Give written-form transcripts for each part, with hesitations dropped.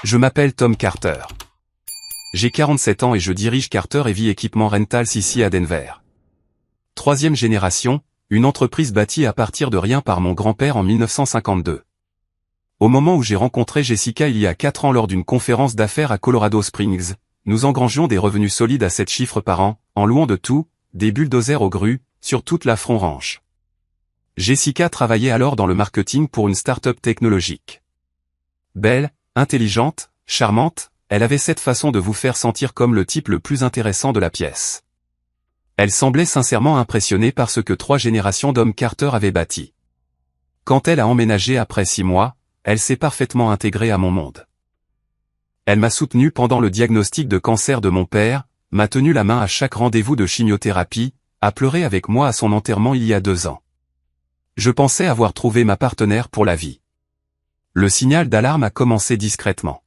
Je m'appelle Tom Carter. J'ai 47 ans et je dirige Carter Heavy Equipment Rentals ici à Denver. Troisième génération, une entreprise bâtie à partir de rien par mon grand-père en 1952. Au moment où j'ai rencontré Jessica il y a 4 ans lors d'une conférence d'affaires à Colorado Springs, nous engrangions des revenus solides à 7 chiffres par an, en louant de tout, des bulldozers aux grues, sur toute la Front Ranch. Jessica travaillait alors dans le marketing pour une start-up technologique. Belle, intelligente, charmante, elle avait cette façon de vous faire sentir comme le type le plus intéressant de la pièce. Elle semblait sincèrement impressionnée par ce que 3 générations d'hommes Carter avaient bâti. Quand elle a emménagé après 6 mois, elle s'est parfaitement intégrée à mon monde. Elle m'a soutenu pendant le diagnostic de cancer de mon père, m'a tenu la main à chaque rendez-vous de chimiothérapie, a pleuré avec moi à son enterrement il y a 2 ans. Je pensais avoir trouvé ma partenaire pour la vie. Le signal d'alarme a commencé discrètement.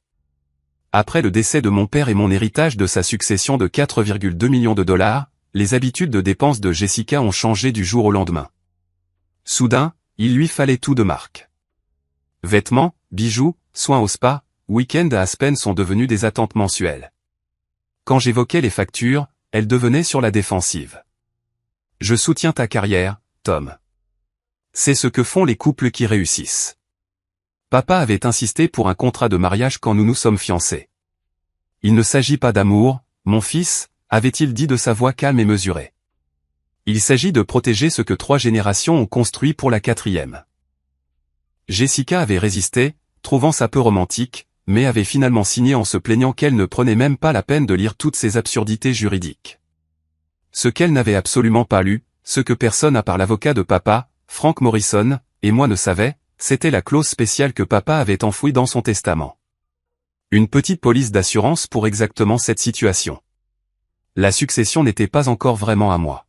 Après le décès de mon père et mon héritage de sa succession de 4,2 millions de dollars, les habitudes de dépenses de Jessica ont changé du jour au lendemain. Soudain, il lui fallait tout de marque. Vêtements, bijoux, soins au spa, week-ends à Aspen sont devenus des attentes mensuelles. Quand j'évoquais les factures, elle devenait sur la défensive. Je soutiens ta carrière, Tom. C'est ce que font les couples qui réussissent. Papa avait insisté pour un contrat de mariage quand nous nous sommes fiancés. Il ne s'agit pas d'amour, mon fils, avait-il dit de sa voix calme et mesurée. Il s'agit de protéger ce que 3 générations ont construit pour la 4e. Jessica avait résisté, trouvant ça peu romantique, mais avait finalement signé en se plaignant qu'elle ne prenait même pas la peine de lire toutes ces absurdités juridiques. Ce qu'elle n'avait absolument pas lu, ce que personne à part l'avocat de papa, Frank Morrison, et moi ne savait, c'était la clause spéciale que papa avait enfouie dans son testament. Une petite police d'assurance pour exactement cette situation. La succession n'était pas encore vraiment à moi.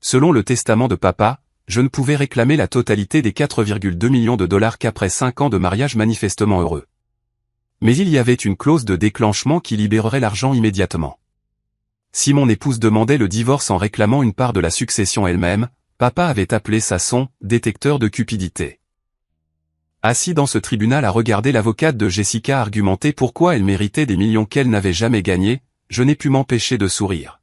Selon le testament de papa, je ne pouvais réclamer la totalité des 4,2 millions de dollars qu'après 5 ans de mariage manifestement heureux. Mais il y avait une clause de déclenchement qui libérerait l'argent immédiatement. Si mon épouse demandait le divorce en réclamant une part de la succession elle-même, papa avait appelé ça son « détecteur de cupidité ». Assis dans ce tribunal à regarder l'avocate de Jessica argumenter pourquoi elle méritait des millions qu'elle n'avait jamais gagnés, je n'ai pu m'empêcher de sourire.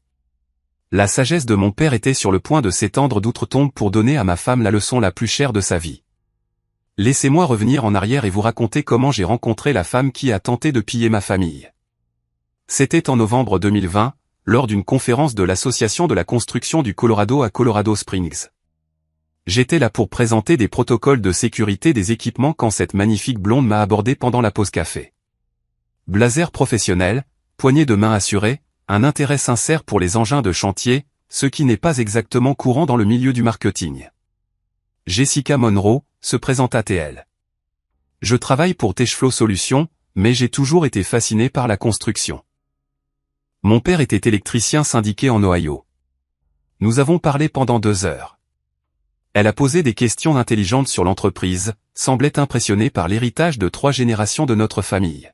La sagesse de mon père était sur le point de s'étendre d'outre-tombe pour donner à ma femme la leçon la plus chère de sa vie. Laissez-moi revenir en arrière et vous raconter comment j'ai rencontré la femme qui a tenté de piller ma famille. C'était en novembre 2020, lors d'une conférence de l'Association de la construction du Colorado à Colorado Springs. J'étais là pour présenter des protocoles de sécurité des équipements quand cette magnifique blonde m'a abordé pendant la pause café. Blazer professionnel, poignée de main assurée, un intérêt sincère pour les engins de chantier, ce qui n'est pas exactement courant dans le milieu du marketing. Jessica Monroe, se présenta-t-elle. Je travaille pour Techflow Solutions, mais j'ai toujours été fasciné par la construction. Mon père était électricien syndiqué en Ohio. Nous avons parlé pendant 2 heures. Elle a posé des questions intelligentes sur l'entreprise, semblait impressionnée par l'héritage de 3 générations de notre famille.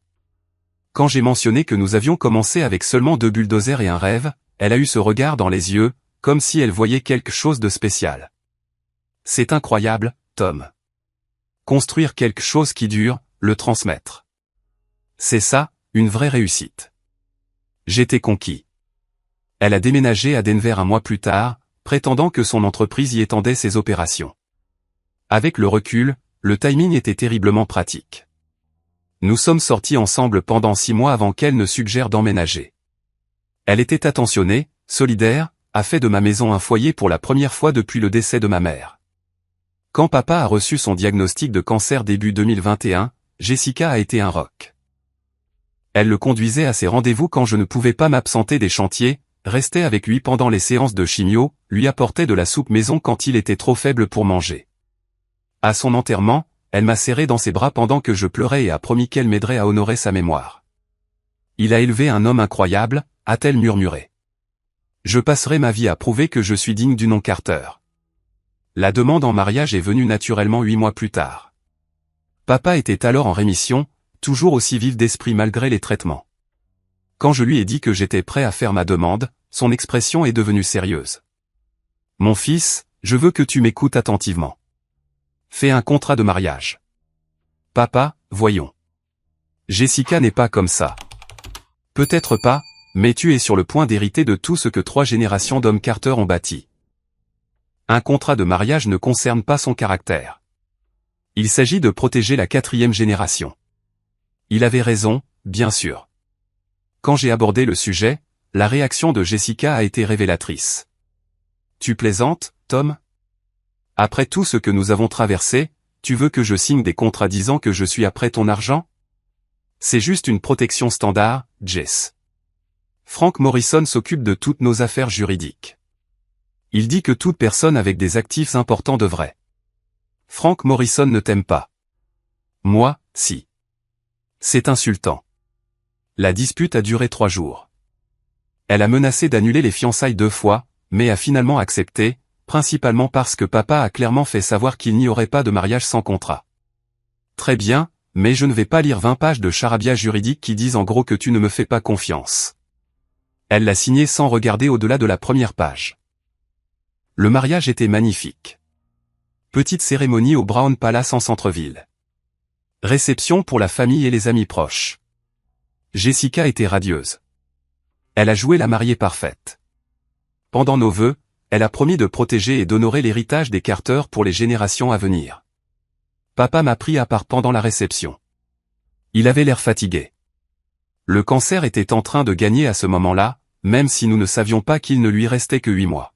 Quand j'ai mentionné que nous avions commencé avec seulement 2 bulldozers et un rêve, elle a eu ce regard dans les yeux, comme si elle voyait quelque chose de spécial. C'est incroyable, Tom. Construire quelque chose qui dure, le transmettre. C'est ça, une vraie réussite. J'étais conquis. Elle a déménagé à Denver un mois plus tard, prétendant que son entreprise y étendait ses opérations. Avec le recul, le timing était terriblement pratique. Nous sommes sortis ensemble pendant 6 mois avant qu'elle ne suggère d'emménager. Elle était attentionnée, solidaire, a fait de ma maison un foyer pour la première fois depuis le décès de ma mère. Quand papa a reçu son diagnostic de cancer début 2021, Jessica a été un rock. Elle le conduisait à ses rendez-vous quand je ne pouvais pas m'absenter des chantiers, restait avec lui pendant les séances de chimio, lui apportait de la soupe maison quand il était trop faible pour manger. À son enterrement, elle m'a serré dans ses bras pendant que je pleurais et a promis qu'elle m'aiderait à honorer sa mémoire. Il a élevé un homme incroyable, a-t-elle murmuré. Je passerai ma vie à prouver que je suis digne du nom Carter. La demande en mariage est venue naturellement 8 mois plus tard. Papa était alors en rémission, toujours aussi vif d'esprit malgré les traitements. Quand je lui ai dit que j'étais prêt à faire ma demande, son expression est devenue sérieuse. Mon fils, je veux que tu m'écoutes attentivement. Fais un contrat de mariage. Papa, voyons. Jessica n'est pas comme ça. Peut-être pas, mais tu es sur le point d'hériter de tout ce que 3 générations d'hommes Carter ont bâti. Un contrat de mariage ne concerne pas son caractère. Il s'agit de protéger la 4e génération. Il avait raison, bien sûr. Quand j'ai abordé le sujet, la réaction de Jessica a été révélatrice. Tu plaisantes, Tom? Après tout ce que nous avons traversé, tu veux que je signe des contrats disant que je suis après ton argent? C'est juste une protection standard, Jess. Frank Morrison s'occupe de toutes nos affaires juridiques. Il dit que toute personne avec des actifs importants devrait. Frank Morrison ne t'aime pas. Moi, si. C'est insultant. La dispute a duré 3 jours. Elle a menacé d'annuler les fiançailles 2 fois, mais a finalement accepté, principalement parce que papa a clairement fait savoir qu'il n'y aurait pas de mariage sans contrat. Très bien, mais je ne vais pas lire 20 pages de charabia juridique qui disent en gros que tu ne me fais pas confiance. Elle l'a signé sans regarder au-delà de la première page. Le mariage était magnifique. Petite cérémonie au Brown Palace en centre-ville. Réception pour la famille et les amis proches. Jessica était radieuse. Elle a joué la mariée parfaite. Pendant nos vœux, elle a promis de protéger et d'honorer l'héritage des Carter pour les générations à venir. Papa m'a pris à part pendant la réception. Il avait l'air fatigué. Le cancer était en train de gagner à ce moment-là, même si nous ne savions pas qu'il ne lui restait que 8 mois.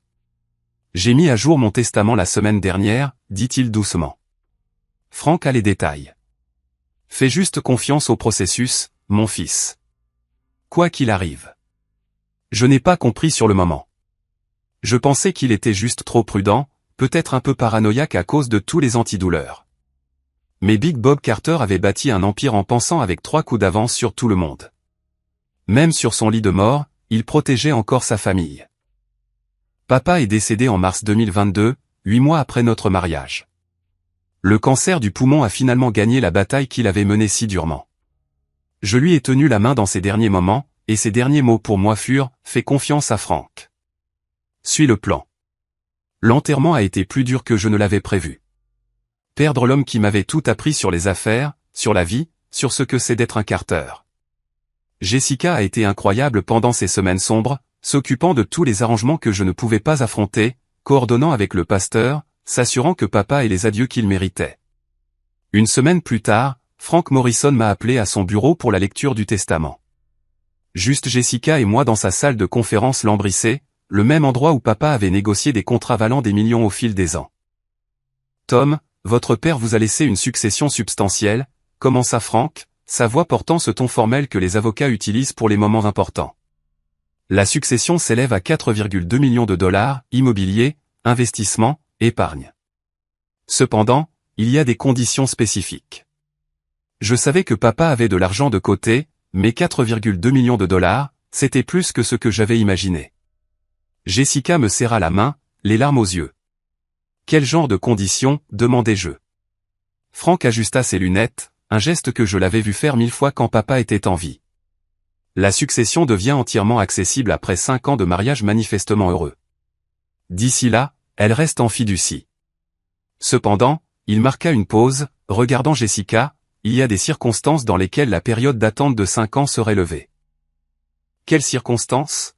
J'ai mis à jour mon testament la semaine dernière, dit-il doucement. Frank a les détails. Fais juste confiance au processus, mon fils. Quoi qu'il arrive. Je n'ai pas compris sur le moment. Je pensais qu'il était juste trop prudent, peut-être un peu paranoïaque à cause de tous les antidouleurs. Mais Big Bob Carter avait bâti un empire en pensant avec 3 coups d'avance sur tout le monde. Même sur son lit de mort, il protégeait encore sa famille. Papa est décédé en mars 2022, 8 mois après notre mariage. Le cancer du poumon a finalement gagné la bataille qu'il avait menée si durement. Je lui ai tenu la main dans ses derniers moments, et ses derniers mots pour moi furent « Fais confiance à Frank. Suis le plan ». L'enterrement a été plus dur que je ne l'avais prévu. Perdre l'homme qui m'avait tout appris sur les affaires, sur la vie, sur ce que c'est d'être un Carter. Jessica a été incroyable pendant ces semaines sombres, s'occupant de tous les arrangements que je ne pouvais pas affronter, coordonnant avec le pasteur, s'assurant que papa ait les adieux qu'il méritait. Une semaine plus tard, Frank Morrison m'a appelé à son bureau pour la lecture du testament. Juste Jessica et moi dans sa salle de conférence lambrissée, le même endroit où papa avait négocié des contrats valant des millions au fil des ans. Tom, votre père vous a laissé une succession substantielle, commença Frank, sa voix portant ce ton formel que les avocats utilisent pour les moments importants. La succession s'élève à 4,2 millions de dollars, immobilier, investissement, épargne. Cependant, il y a des conditions spécifiques. Je savais que papa avait de l'argent de côté, mais 4,2 millions de dollars, c'était plus que ce que j'avais imaginé. Jessica me serra la main, les larmes aux yeux. Quel genre de conditions, demandai-je. Frank ajusta ses lunettes, un geste que je l'avais vu faire 1000 fois quand papa était en vie. La succession devient entièrement accessible après 5 ans de mariage manifestement heureux. D'ici là, elle reste en fiducie. Cependant, il marqua une pause, regardant Jessica, il y a des circonstances dans lesquelles la période d'attente de 5 ans serait levée. Quelles circonstances?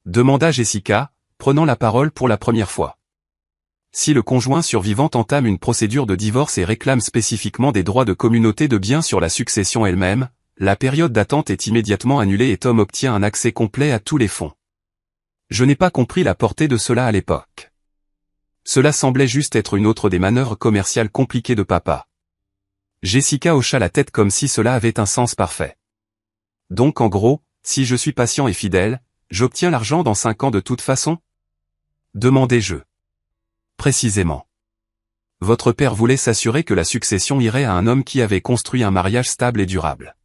Demanda Jessica, prenant la parole pour la première fois. Si le conjoint survivant entame une procédure de divorce et réclame spécifiquement des droits de communauté de biens sur la succession elle-même, la période d'attente est immédiatement annulée et Tom obtient un accès complet à tous les fonds. Je n'ai pas compris la portée de cela à l'époque. Cela semblait juste être une autre des manœuvres commerciales compliquées de papa. Jessica hocha la tête comme si cela avait un sens parfait. Donc en gros, si je suis patient et fidèle, j'obtiens l'argent dans 5 ans de toute façon? Demandai-je. Précisément. Votre père voulait s'assurer que la succession irait à un homme qui avait construit un mariage stable et durable.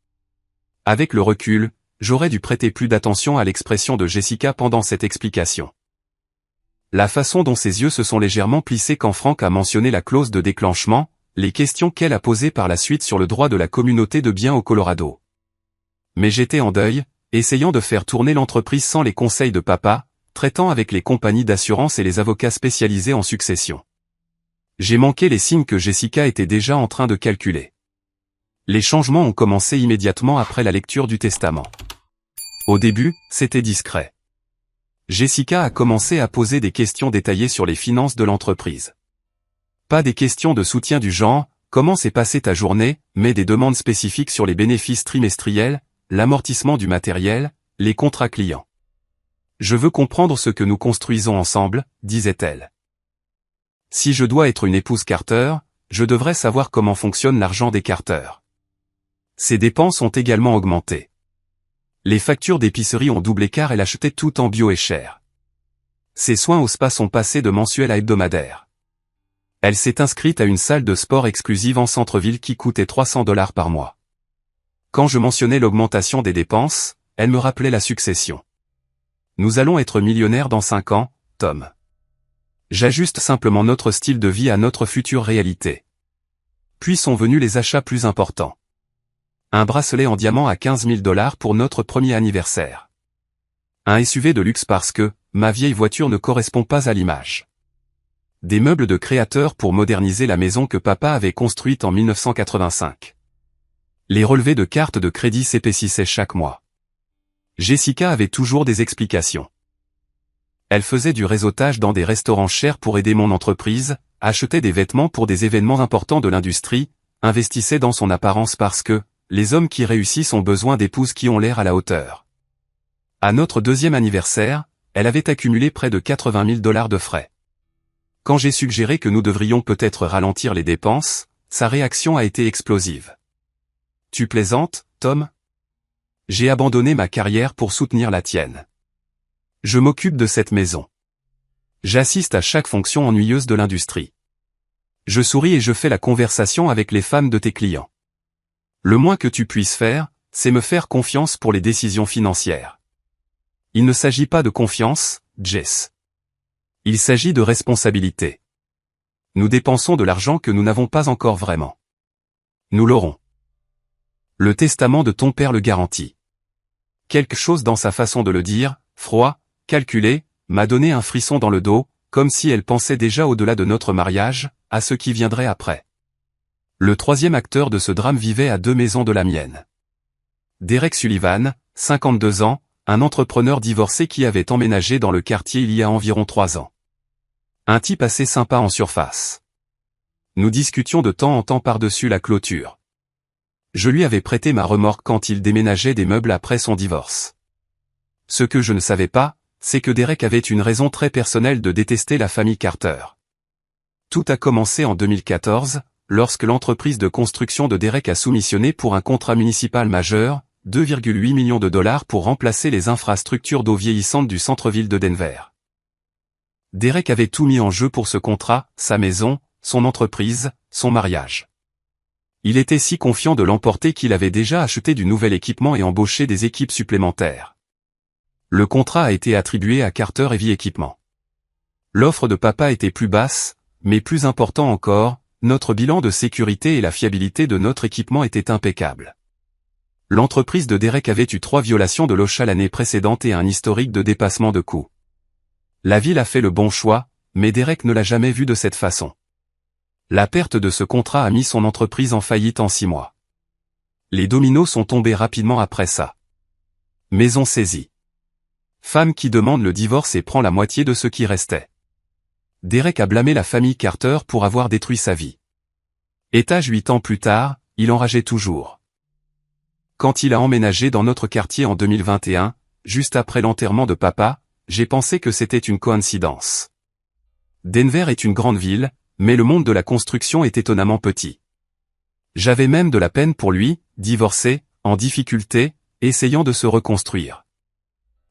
Avec le recul, j'aurais dû prêter plus d'attention à l'expression de Jessica pendant cette explication. La façon dont ses yeux se sont légèrement plissés quand Frank a mentionné la clause de déclenchement, les questions qu'elle a posées par la suite sur le droit de la communauté de biens au Colorado. Mais j'étais en deuil, essayant de faire tourner l'entreprise sans les conseils de papa, traitant avec les compagnies d'assurance et les avocats spécialisés en succession. J'ai manqué les signes que Jessica était déjà en train de calculer. Les changements ont commencé immédiatement après la lecture du testament. Au début, c'était discret. Jessica a commencé à poser des questions détaillées sur les finances de l'entreprise. Pas des questions de soutien du genre « Comment s'est passée ta journée ?», mais des demandes spécifiques sur les bénéfices trimestriels, l'amortissement du matériel, les contrats clients. « Je veux comprendre ce que nous construisons ensemble », disait-elle. Si je dois être une épouse Carter, je devrais savoir comment fonctionne l'argent des Carter. Ses dépenses ont également augmenté. Les factures d'épicerie ont doublé car elle achetait tout en bio et cher. Ses soins au spa sont passés de mensuels à hebdomadaires. Elle s'est inscrite à une salle de sport exclusive en centre-ville qui coûtait $300 par mois. Quand je mentionnais l'augmentation des dépenses, elle me rappelait la succession. Nous allons être millionnaires dans 5 ans, Tom. J'ajuste simplement notre style de vie à notre future réalité. Puis sont venus les achats plus importants. Un bracelet en diamant à $15 000 pour notre premier anniversaire. Un SUV de luxe parce que, ma vieille voiture ne correspond pas à l'image. Des meubles de créateurs pour moderniser la maison que papa avait construite en 1985. Les relevés de cartes de crédit s'épaississaient chaque mois. Jessica avait toujours des explications. Elle faisait du réseautage dans des restaurants chers pour aider mon entreprise, achetait des vêtements pour des événements importants de l'industrie, investissait dans son apparence parce que, les hommes qui réussissent ont besoin d'épouses qui ont l'air à la hauteur. À notre deuxième anniversaire, elle avait accumulé près de $80 000 de frais. Quand j'ai suggéré que nous devrions peut-être ralentir les dépenses, sa réaction a été explosive. « Tu plaisantes, Tom ? J'ai abandonné ma carrière pour soutenir la tienne. Je m'occupe de cette maison. J'assiste à chaque fonction ennuyeuse de l'industrie. Je souris et je fais la conversation avec les femmes de tes clients. Le moins que tu puisses faire, c'est me faire confiance pour les décisions financières. Il ne s'agit pas de confiance, Jess. Il s'agit de responsabilité. Nous dépensons de l'argent que nous n'avons pas encore vraiment. Nous l'aurons. Le testament de ton père le garantit. Quelque chose dans sa façon de le dire, froid, calculé, m'a donné un frisson dans le dos, comme si elle pensait déjà au-delà de notre mariage, à ce qui viendrait après. Le troisième acteur de ce drame vivait à 2 maisons de la mienne. Derek Sullivan, 52 ans, un entrepreneur divorcé qui avait emménagé dans le quartier il y a environ 3 ans. Un type assez sympa en surface. Nous discutions de temps en temps par-dessus la clôture. Je lui avais prêté ma remorque quand il déménageait des meubles après son divorce. Ce que je ne savais pas, c'est que Derek avait une raison très personnelle de détester la famille Carter. Tout a commencé en 2014, lorsque l'entreprise de construction de Derek a soumissionné pour un contrat municipal majeur, $2,8 millions pour remplacer les infrastructures d'eau vieillissantes du centre-ville de Denver. Derek avait tout mis en jeu pour ce contrat, sa maison, son entreprise, son mariage. Il était si confiant de l'emporter qu'il avait déjà acheté du nouvel équipement et embauché des équipes supplémentaires. Le contrat a été attribué à Carter Heavy Equipment. L'offre de papa était plus basse, mais plus important encore, notre bilan de sécurité et la fiabilité de notre équipement étaient impeccables. L'entreprise de Derek avait eu 3 violations de l'OSHA l'année précédente et un historique de dépassement de coûts. La ville a fait le bon choix, mais Derek ne l'a jamais vu de cette façon. La perte de ce contrat a mis son entreprise en faillite en 6 mois. Les dominos sont tombés rapidement après ça. Maison saisie. Femme qui demande le divorce et prend la moitié de ce qui restait. Derek a blâmé la famille Carter pour avoir détruit sa vie. Étage 8 ans plus tard, il enrageait toujours. Quand il a emménagé dans notre quartier en 2021, juste après l'enterrement de papa, j'ai pensé que c'était une coïncidence. Denver est une grande ville, mais le monde de la construction est étonnamment petit. J'avais même de la peine pour lui, divorcé, en difficulté, essayant de se reconstruire.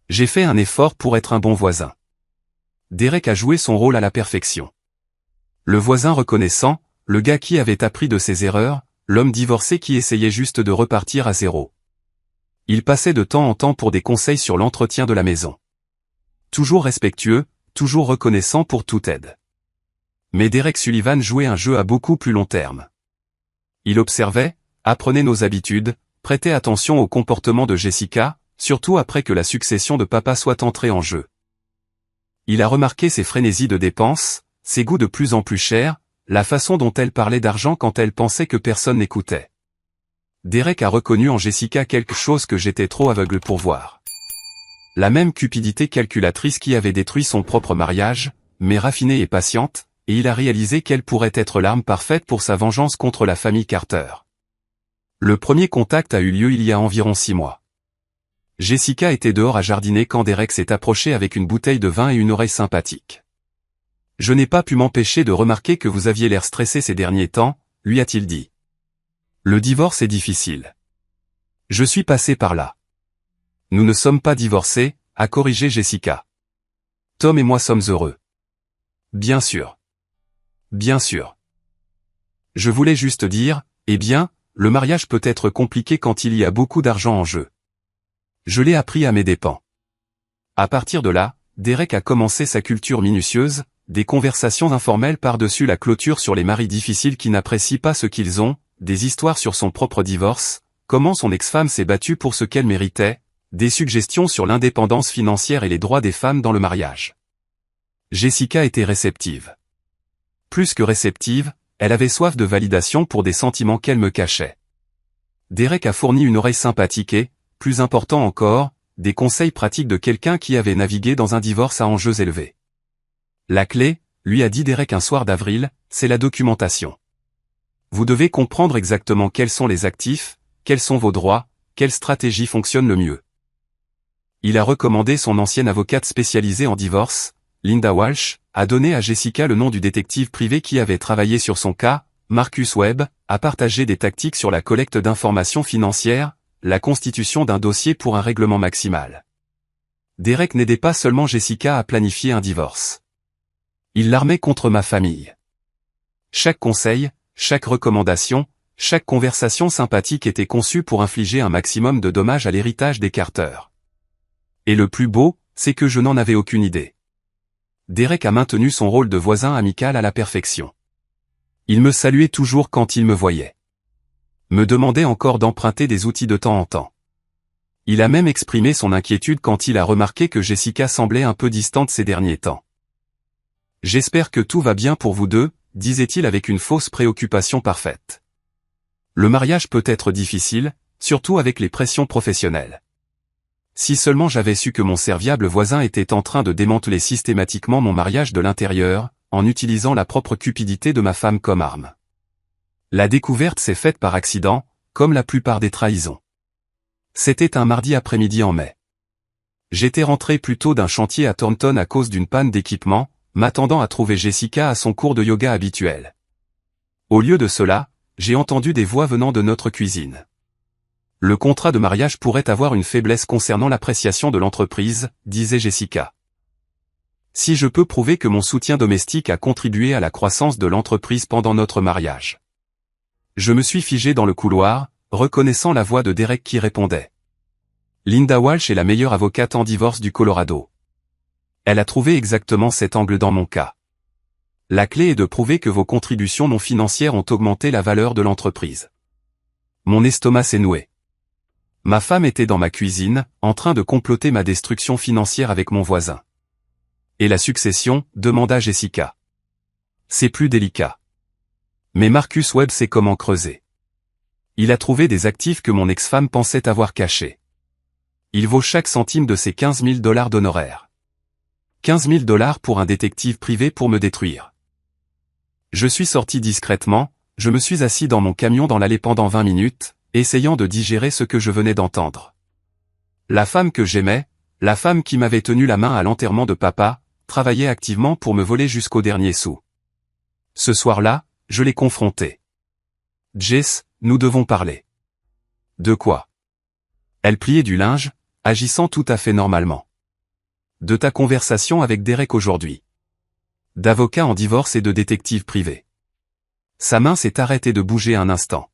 J'ai fait un effort pour être un bon voisin. Derek a joué son rôle à la perfection. Le voisin reconnaissant, le gars qui avait appris de ses erreurs, l'homme divorcé qui essayait juste de repartir à zéro. Il passait de temps en temps pour des conseils sur l'entretien de la maison. Toujours respectueux, toujours reconnaissant pour toute aide. Mais Derek Sullivan jouait un jeu à beaucoup plus long terme. Il observait, apprenait nos habitudes, prêtait attention au comportement de Jessica, surtout après que la succession de papa soit entrée en jeu. Il a remarqué ses frénésies de dépenses, ses goûts de plus en plus chers, la façon dont elle parlait d'argent quand elle pensait que personne n'écoutait. Derek a reconnu en Jessica quelque chose que j'étais trop aveugle pour voir. La même cupidité calculatrice qui avait détruit son propre mariage, mais raffinée et patiente, et il a réalisé qu'elle pourrait être l'arme parfaite pour sa vengeance contre la famille Carter. Le premier contact a eu lieu il y a environ 6 mois. Jessica était dehors à jardiner quand Derek s'est approché avec une bouteille de vin et une oreille sympathique. « Je n'ai pas pu m'empêcher de remarquer que vous aviez l'air stressé ces derniers temps », lui a-t-il dit. « Le divorce est difficile. Je suis passé par là. » « Nous ne sommes pas divorcés », a corrigé Jessica. « Tom et moi sommes heureux. »« Bien sûr. Bien sûr. Je voulais juste dire, eh bien, le mariage peut être compliqué quand il y a beaucoup d'argent en jeu. Je l'ai appris à mes dépens. » À partir de là, Derek a commencé sa culture minutieuse, des conversations informelles par-dessus la clôture sur les maris difficiles qui n'apprécient pas ce qu'ils ont, des histoires sur son propre divorce, comment son ex-femme s'est battue pour ce qu'elle méritait, des suggestions sur l'indépendance financière et les droits des femmes dans le mariage. Jessica était réceptive. Plus que réceptive, elle avait soif de validation pour des sentiments qu'elle me cachait. Derek a fourni une oreille sympathique et, plus important encore, des conseils pratiques de quelqu'un qui avait navigué dans un divorce à enjeux élevés. La clé, lui a dit Derek un soir d'avril, c'est la documentation. Vous devez comprendre exactement quels sont les actifs, quels sont vos droits, quelle stratégie fonctionne le mieux. Il a recommandé son ancienne avocate spécialisée en divorce, Linda Walsh, a donné à Jessica le nom du détective privé qui avait travaillé sur son cas, Marcus Webb, a partagé des tactiques sur la collecte d'informations financières, la constitution d'un dossier pour un règlement maximal. Derek n'aidait pas seulement Jessica à planifier un divorce. Il l'armait contre ma famille. Chaque conseil, chaque recommandation, chaque conversation sympathique était conçue pour infliger un maximum de dommages à l'héritage des Carter. Et le plus beau, c'est que je n'en avais aucune idée. Derek a maintenu son rôle de voisin amical à la perfection. Il me saluait toujours quand il me voyait. Me demandait encore d'emprunter des outils de temps en temps. Il a même exprimé son inquiétude quand il a remarqué que Jessica semblait un peu distante ces derniers temps. « J'espère que tout va bien pour vous deux », disait-il avec une fausse préoccupation parfaite. Le mariage peut être difficile, surtout avec les pressions professionnelles. Si seulement j'avais su que mon serviable voisin était en train de démanteler systématiquement mon mariage de l'intérieur, en utilisant la propre cupidité de ma femme comme arme. La découverte s'est faite par accident, comme la plupart des trahisons. C'était un mardi après-midi en mai. J'étais rentré plus tôt d'un chantier à Thornton à cause d'une panne d'équipement, m'attendant à trouver Jessica à son cours de yoga habituel. Au lieu de cela, j'ai entendu des voix venant de notre cuisine. Le contrat de mariage pourrait avoir une faiblesse concernant l'appréciation de l'entreprise, disait Jessica. Si je peux prouver que mon soutien domestique a contribué à la croissance de l'entreprise pendant notre mariage. Je me suis figé dans le couloir, reconnaissant la voix de Derek qui répondait. Linda Walsh est la meilleure avocate en divorce du Colorado. Elle a trouvé exactement cet angle dans mon cas. La clé est de prouver que vos contributions non financières ont augmenté la valeur de l'entreprise. Mon estomac s'est noué. Ma femme était dans ma cuisine, en train de comploter ma destruction financière avec mon voisin. Et la succession, demanda Jessica. C'est plus délicat. Mais Marcus Webb sait comment creuser. Il a trouvé des actifs que mon ex-femme pensait avoir cachés. Il vaut chaque centime de ses $15 000 d'honoraires. $15 000 pour un détective privé pour me détruire. Je suis sorti discrètement, je me suis assis dans mon camion dans l'allée pendant 20 minutes, essayant de digérer ce que je venais d'entendre. La femme que j'aimais, la femme qui m'avait tenu la main à l'enterrement de papa, travaillait activement pour me voler jusqu'au dernier sou. Ce soir-là, je l'ai confrontée. « Jess, nous devons parler. » « De quoi ?» Elle pliait du linge, agissant tout à fait normalement. « De ta conversation avec Derek aujourd'hui. D'avocat en divorce et de détective privé. » Sa main s'est arrêtée de bouger un instant.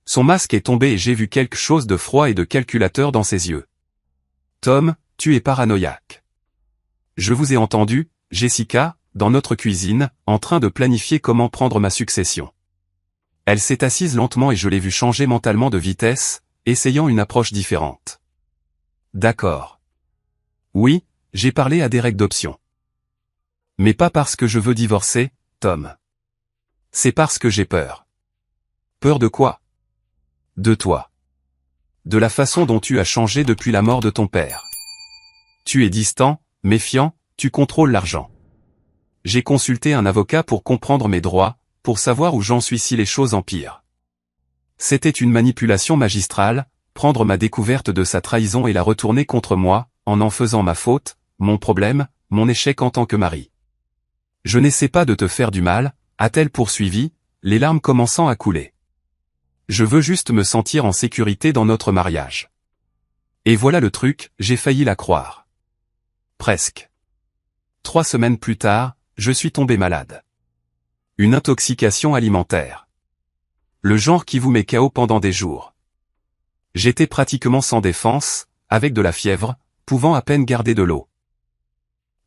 Son masque est tombé et j'ai vu quelque chose de froid et de calculateur dans ses yeux. « Tom, tu es paranoïaque. Je vous ai entendu, Jessica, dans notre cuisine, en train de planifier comment prendre ma succession. » Elle s'est assise lentement et je l'ai vue changer mentalement de vitesse, essayant une approche différente. « D'accord. Oui, j'ai parlé à Derek d'options. Mais pas parce que je veux divorcer, Tom. C'est parce que j'ai peur. » « Peur de quoi ? De toi. De la façon dont tu as changé depuis la mort de ton père. Tu es distant, méfiant, tu contrôles l'argent. J'ai consulté un avocat pour comprendre mes droits, pour savoir où j'en suis si les choses empirent. C'était une manipulation magistrale, prendre ma découverte de sa trahison et la retourner contre moi, en faisant ma faute, mon problème, mon échec en tant que mari. Je n'essaie pas de te faire du mal, a-t-elle poursuivi, les larmes commençant à couler. Je veux juste me sentir en sécurité dans notre mariage. Et voilà le truc, j'ai failli la croire. Presque. 3 semaines plus tard, je suis tombé malade. Une intoxication alimentaire. Le genre qui vous met KO pendant des jours. J'étais pratiquement sans défense, avec de la fièvre, pouvant à peine garder de l'eau.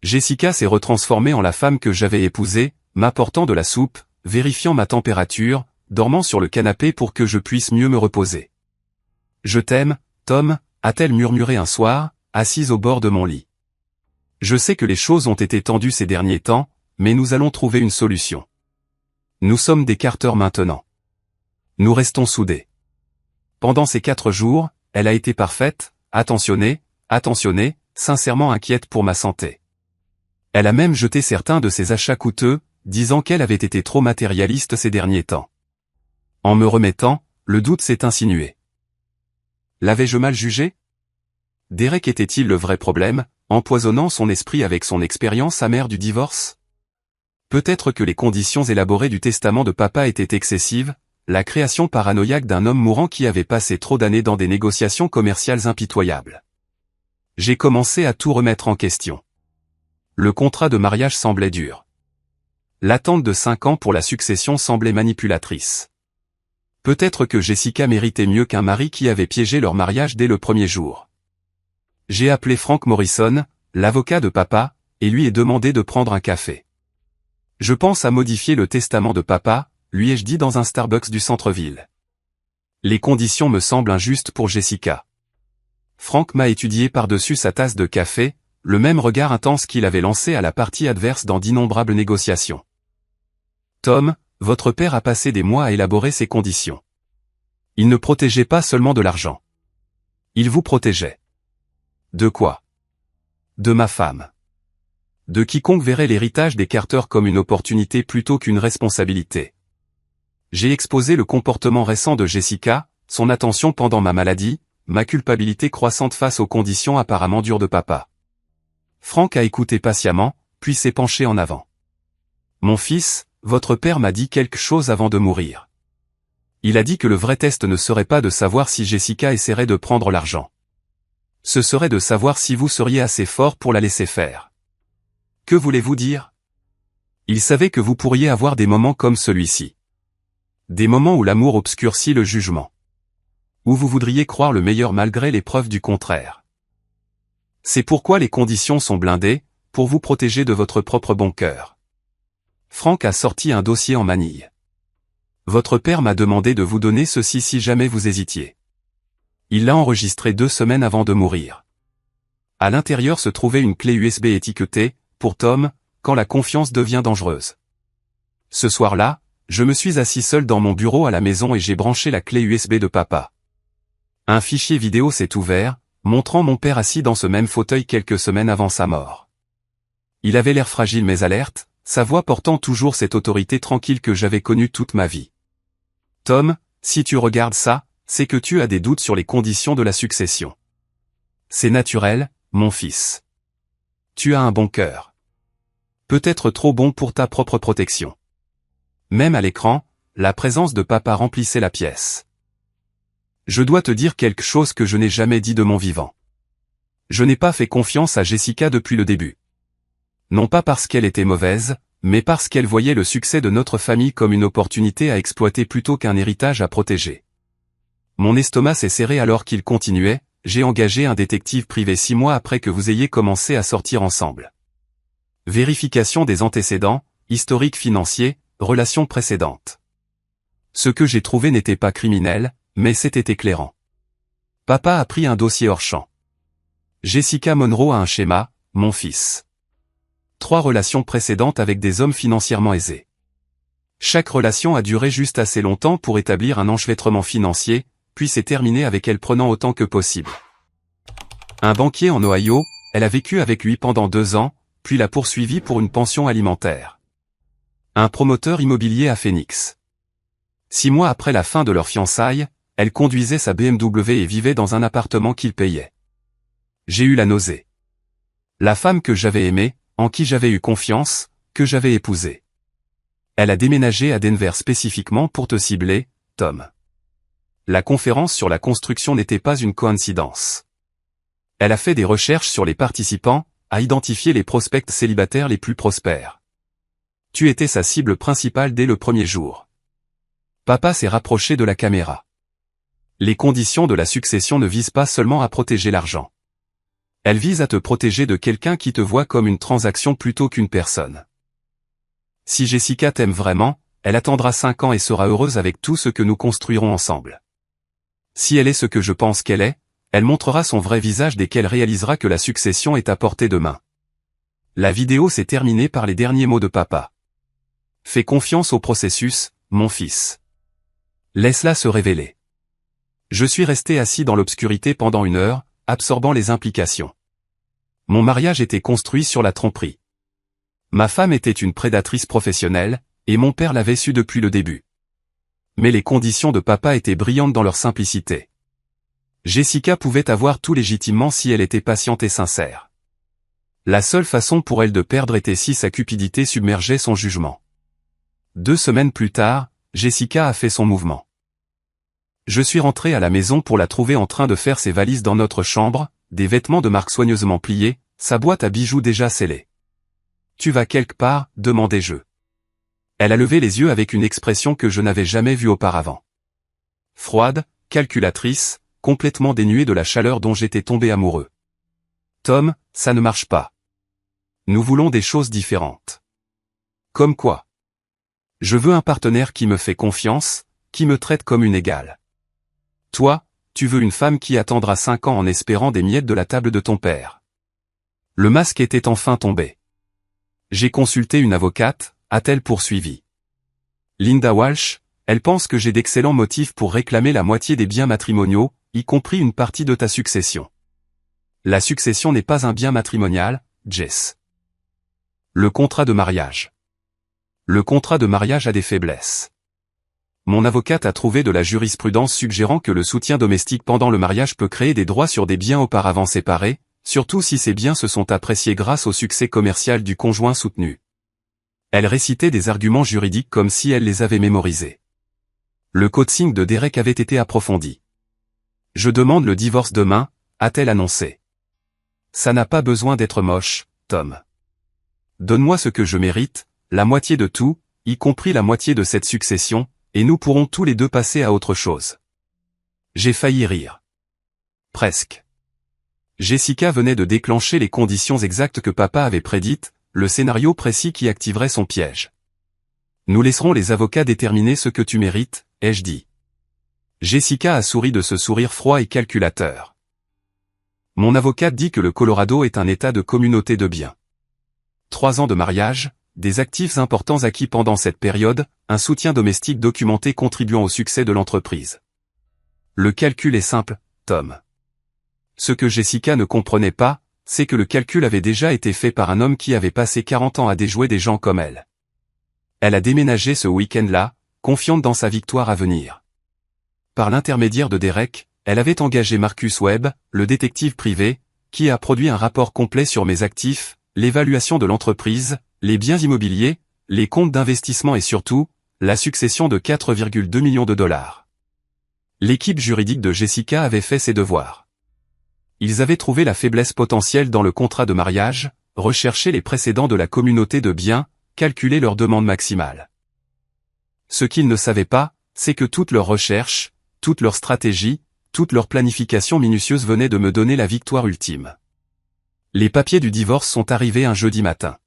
Jessica s'est retransformée en la femme que j'avais épousée, m'apportant de la soupe, vérifiant ma température, dormant sur le canapé pour que je puisse mieux me reposer. « Je t'aime, Tom », a-t-elle murmuré un soir, assise au bord de mon lit. Je sais que les choses ont été tendues ces derniers temps, mais nous allons trouver une solution. Nous sommes des Carter maintenant. Nous restons soudés. Pendant ces 4 jours, elle a été parfaite, attentionnée, sincèrement inquiète pour ma santé. Elle a même jeté certains de ses achats coûteux, disant qu'elle avait été trop matérialiste ces derniers temps. En me remettant, le doute s'est insinué. L'avais-je mal jugé? Derek était-il le vrai problème, empoisonnant son esprit avec son expérience amère du divorce? Peut-être que les conditions élaborées du testament de papa étaient excessives, la création paranoïaque d'un homme mourant qui avait passé trop d'années dans des négociations commerciales impitoyables. J'ai commencé à tout remettre en question. Le contrat de mariage semblait dur. L'attente de 5 ans pour la succession semblait manipulatrice. Peut-être que Jessica méritait mieux qu'un mari qui avait piégé leur mariage dès le premier jour. J'ai appelé Frank Morrison, l'avocat de papa, et lui ai demandé de prendre un café. Je pense à modifier le testament de papa, lui ai-je dit dans un Starbucks du centre-ville. Les conditions me semblent injustes pour Jessica. Frank m'a étudié par-dessus sa tasse de café, le même regard intense qu'il avait lancé à la partie adverse dans d'innombrables négociations. Tom, votre père a passé des mois à élaborer ces conditions. Il ne protégeait pas seulement de l'argent. Il vous protégeait. De quoi? De ma femme. De quiconque verrait l'héritage des Carter comme une opportunité plutôt qu'une responsabilité. J'ai exposé le comportement récent de Jessica, son attention pendant ma maladie, ma culpabilité croissante face aux conditions apparemment dures de papa. Frank a écouté patiemment, puis s'est penché en avant. Mon fils, votre père m'a dit quelque chose avant de mourir. Il a dit que le vrai test ne serait pas de savoir si Jessica essaierait de prendre l'argent. Ce serait de savoir si vous seriez assez fort pour la laisser faire. Que voulez-vous dire? Il savait que vous pourriez avoir des moments comme celui-ci. Des moments où l'amour obscurcit le jugement. Où vous voudriez croire le meilleur malgré les preuves du contraire. C'est pourquoi les conditions sont blindées, pour vous protéger de votre propre bon cœur. Frank a sorti un dossier en manille. Votre père m'a demandé de vous donner ceci si jamais vous hésitiez. Il l'a enregistré 2 semaines avant de mourir. À l'intérieur se trouvait une clé USB étiquetée, pour Tom, quand la confiance devient dangereuse. Ce soir-là, je me suis assis seul dans mon bureau à la maison et j'ai branché la clé USB de papa. Un fichier vidéo s'est ouvert, montrant mon père assis dans ce même fauteuil quelques semaines avant sa mort. Il avait l'air fragile mais alerte, sa voix portant toujours cette autorité tranquille que j'avais connue toute ma vie. Tom, si tu regardes ça, c'est que tu as des doutes sur les conditions de la succession. C'est naturel, mon fils. Tu as un bon cœur. Peut-être trop bon pour ta propre protection. Même à l'écran, la présence de papa remplissait la pièce. Je dois te dire quelque chose que je n'ai jamais dit de mon vivant. Je n'ai pas fait confiance à Jessica depuis le début. Non pas parce qu'elle était mauvaise, mais parce qu'elle voyait le succès de notre famille comme une opportunité à exploiter plutôt qu'un héritage à protéger. Mon estomac s'est serré alors qu'il continuait, j'ai engagé un détective privé 6 mois après que vous ayez commencé à sortir ensemble. Vérification des antécédents, historique financier, relations précédentes. Ce que j'ai trouvé n'était pas criminel, mais c'était éclairant. Papa a pris un dossier hors champ. Jessica Monroe a un schéma, mon fils. 3 relations précédentes avec des hommes financièrement aisés. Chaque relation a duré juste assez longtemps pour établir un enchevêtrement financier, puis s'est terminée avec elle prenant autant que possible. Un banquier en Ohio, elle a vécu avec lui pendant 2 ans, puis l'a poursuivi pour une pension alimentaire. Un promoteur immobilier à Phoenix. 6 mois après la fin de leur fiançailles, elle conduisait sa BMW et vivait dans un appartement qu'il payait. J'ai eu la nausée. La femme que j'avais aimée, en qui j'avais eu confiance, que j'avais épousée. Elle a déménagé à Denver spécifiquement pour te cibler, Tom. La conférence sur la construction n'était pas une coïncidence. Elle a fait des recherches sur les participants, a identifié les prospects célibataires les plus prospères. Tu étais sa cible principale dès le premier jour. Papa s'est rapproché de la caméra. Les conditions de la succession ne visent pas seulement à protéger l'argent. Elles visent à te protéger de quelqu'un qui te voit comme une transaction plutôt qu'une personne. Si Jessica t'aime vraiment, elle attendra 5 ans et sera heureuse avec tout ce que nous construirons ensemble. Si elle est ce que je pense qu'elle est, elle montrera son vrai visage dès qu'elle réalisera que la succession est à portée de main. La vidéo s'est terminée par les derniers mots de papa. Fais confiance au processus, mon fils. Laisse-la se révéler. Je suis resté assis dans l'obscurité pendant 1 heure, absorbant les implications. Mon mariage était construit sur la tromperie. Ma femme était une prédatrice professionnelle, et mon père l'avait su depuis le début. Mais les conditions de papa étaient brillantes dans leur simplicité. Jessica pouvait avoir tout légitimement si elle était patiente et sincère. La seule façon pour elle de perdre était si sa cupidité submergeait son jugement. 2 semaines plus tard, Jessica a fait son mouvement. Je suis rentré à la maison pour la trouver en train de faire ses valises dans notre chambre, des vêtements de marque soigneusement pliés, sa boîte à bijoux déjà scellée. « Tu vas quelque part ?» demandai-je. Elle a levé les yeux avec une expression que je n'avais jamais vue auparavant. Froide, calculatrice, complètement dénuée de la chaleur dont j'étais tombé amoureux. « Tom, ça ne marche pas. Nous voulons des choses différentes. » Comme quoi? Je veux un partenaire qui me fait confiance, qui me traite comme une égale. Toi, tu veux une femme qui attendra 5 ans en espérant des miettes de la table de ton père. Le masque était enfin tombé. J'ai consulté une avocate, a-t-elle poursuivi. Linda Walsh, elle pense que j'ai d'excellents motifs pour réclamer la moitié des biens matrimoniaux, y compris une partie de ta succession. La succession n'est pas un bien matrimonial, Jess. Le contrat de mariage. Le contrat de mariage a des faiblesses. Mon avocate a trouvé de la jurisprudence suggérant que le soutien domestique pendant le mariage peut créer des droits sur des biens auparavant séparés, surtout si ces biens se sont appréciés grâce au succès commercial du conjoint soutenu. Elle récitait des arguments juridiques comme si elle les avait mémorisés. Le coaching de Derek avait été approfondi. Je demande le divorce demain, a-t-elle annoncé. Ça n'a pas besoin d'être moche, Tom. Donne-moi ce que je mérite, la moitié de tout, y compris la moitié de cette succession, et nous pourrons tous les deux passer à autre chose. J'ai failli rire. Presque. Jessica venait de déclencher les conditions exactes que papa avait prédites, le scénario précis qui activerait son piège. Nous laisserons les avocats déterminer ce que tu mérites, ai-je dit. Jessica a souri de ce sourire froid et calculateur. Mon avocate dit que le Colorado est un état de communauté de biens. 3 ans de mariage, des actifs importants acquis pendant cette période, un soutien domestique documenté contribuant au succès de l'entreprise. Le calcul est simple, Tom. Ce que Jessica ne comprenait pas, c'est que le calcul avait déjà été fait par un homme qui avait passé 40 ans à déjouer des gens comme elle. Elle a déménagé ce week-end-là, confiante dans sa victoire à venir. Par l'intermédiaire de Derek, elle avait engagé Marcus Webb, le détective privé, qui a produit un rapport complet sur mes actifs, l'évaluation de l'entreprise, les biens immobiliers, les comptes d'investissement et surtout, la succession de 4,2 millions de dollars. L'équipe juridique de Jessica avait fait ses devoirs. Ils avaient trouvé la faiblesse potentielle dans le contrat de mariage, recherché les précédents de la communauté de biens, calculé leur demande maximale. Ce qu'ils ne savaient pas, c'est que toute leur recherche, toute leur stratégie, toute leur planification minutieuse venait de me donner la victoire ultime. Les papiers du divorce sont arrivés un jeudi matin.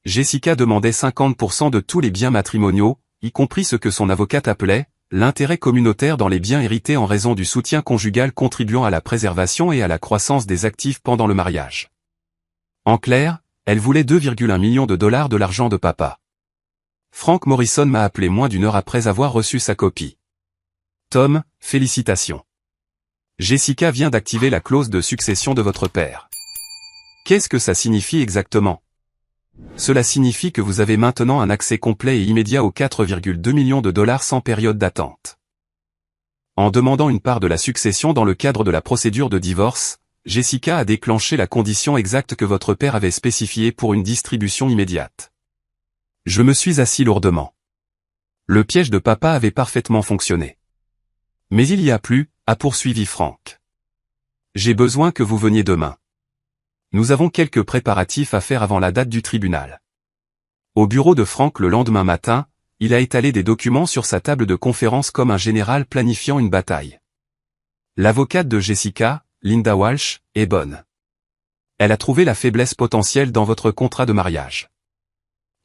Jessica demandait 50% de tous les biens matrimoniaux, y compris ce que son avocate appelait l'intérêt communautaire dans les biens hérités en raison du soutien conjugal contribuant à la préservation et à la croissance des actifs pendant le mariage. En clair, elle voulait 2,1 millions de dollars de l'argent de papa. Frank Morrison m'a appelé moins d'1 heure après avoir reçu sa copie. Tom, félicitations. Jessica vient d'activer la clause de succession de votre père. Qu'est-ce que ça signifie exactement? Cela signifie que vous avez maintenant un accès complet et immédiat aux 4,2 millions de dollars sans période d'attente. En demandant une part de la succession dans le cadre de la procédure de divorce, Jessica a déclenché la condition exacte que votre père avait spécifiée pour une distribution immédiate. Je me suis assis lourdement. Le piège de papa avait parfaitement fonctionné. Mais il y a plus, a poursuivi Frank. J'ai besoin que vous veniez demain. Nous avons quelques préparatifs à faire avant la date du tribunal. Au bureau de Frank le lendemain matin, il a étalé des documents sur sa table de conférence comme un général planifiant une bataille. L'avocate de Jessica, Linda Walsh, est bonne. Elle a trouvé la faiblesse potentielle dans votre contrat de mariage.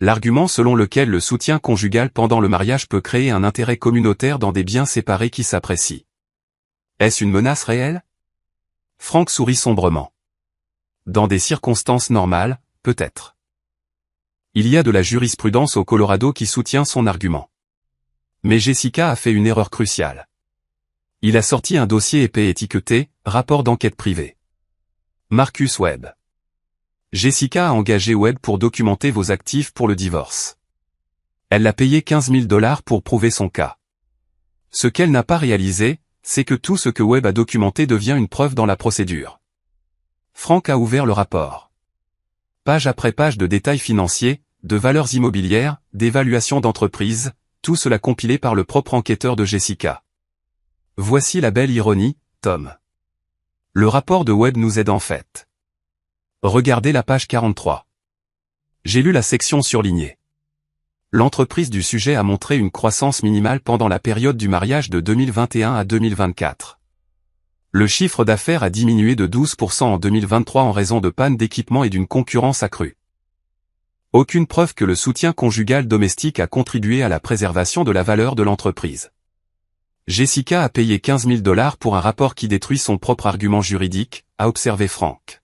L'argument selon lequel le soutien conjugal pendant le mariage peut créer un intérêt communautaire dans des biens séparés qui s'apprécient. Est-ce une menace réelle? Frank sourit sombrement. Dans des circonstances normales, peut-être. Il y a de la jurisprudence au Colorado qui soutient son argument. Mais Jessica a fait une erreur cruciale. Il a sorti un dossier épais étiqueté « Rapport d'enquête privée ». Marcus Webb. Jessica a engagé Webb pour documenter vos actifs pour le divorce. Elle l'a payé 15 000 $ pour prouver son cas. Ce qu'elle n'a pas réalisé, c'est que tout ce que Webb a documenté devient une preuve dans la procédure. Frank a ouvert le rapport. Page après page de détails financiers, de valeurs immobilières, d'évaluation d'entreprise, tout cela compilé par le propre enquêteur de Jessica. Voici la belle ironie, Tom. Le rapport de Webb nous aide en fait. Regardez la page 43. J'ai lu la section surlignée. L'entreprise du sujet a montré une croissance minimale pendant la période du mariage de 2021 à 2024. Le chiffre d'affaires a diminué de 12% en 2023 en raison de pannes d'équipement et d'une concurrence accrue. Aucune preuve que le soutien conjugal domestique a contribué à la préservation de la valeur de l'entreprise. Jessica a payé 15 000 $ pour un rapport qui détruit son propre argument juridique, a observé Frank.